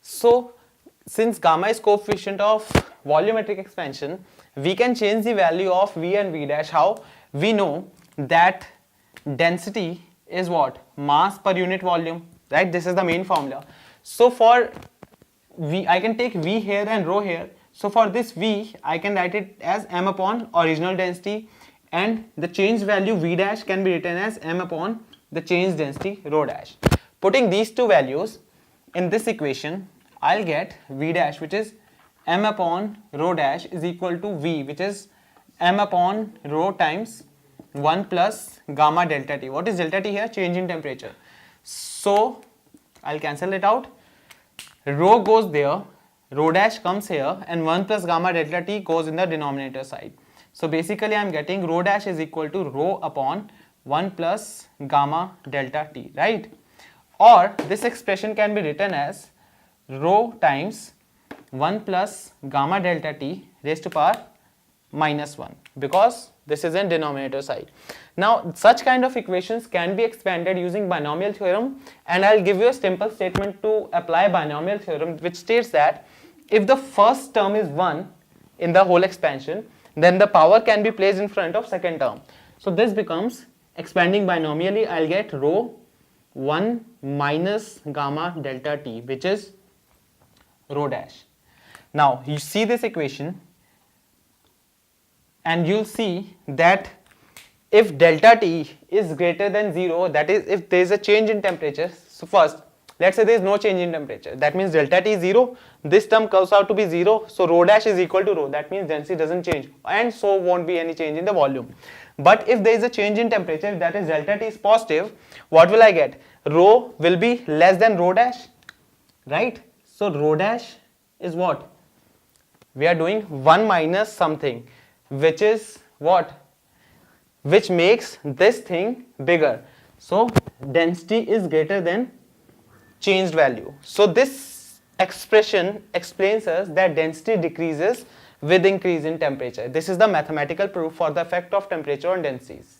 So since gamma is coefficient of volumetric expansion, we can change the value of V and V dash. How? We know that density is what? Mass per unit volume, right? This is the main formula. So for V, I can take V here and rho here. So for this V, I can write it as m upon original density, and the change value V dash can be written as m upon the change density rho dash. Putting these two values in this equation, I'll get V dash, which is m upon rho dash, is equal to V, which is m upon rho times 1 plus gamma delta T. What is delta T here? Change in temperature. So I'll cancel it out. Rho goes there, rho dash comes here, and 1 plus gamma delta T goes in the denominator side. So basically I'm getting rho dash is equal to rho upon 1 plus gamma delta T, right? Or this expression can be written as rho times 1 plus gamma delta T raised to power minus 1, because this is in denominator side. Now such kind of equations can be expanded using binomial theorem, and I'll give you a simple statement to apply binomial theorem, which states that if the first term is 1 in the whole expansion, then the power can be placed in front of second term. So this becomes, expanding binomially, I'll get rho 1 minus gamma delta T, which is rho dash. Now you see this equation and you'll see that if delta T is greater than 0, that is if there is a change in temperature. So first, let's say there is no change in temperature, that means delta T is 0, this term comes out to be 0, so rho dash is equal to rho, that means density doesn't change, and so won't be any change in the volume. But if there is a change in temperature, that is delta T is positive, what will I get? Rho will be less than rho dash, right? So rho dash is what? We are doing 1 minus something, which is what? Which makes this thing bigger. So density is greater than changed value. So this expression explains us that density decreases with increase in temperature. This is the mathematical proof for the effect of temperature on densities.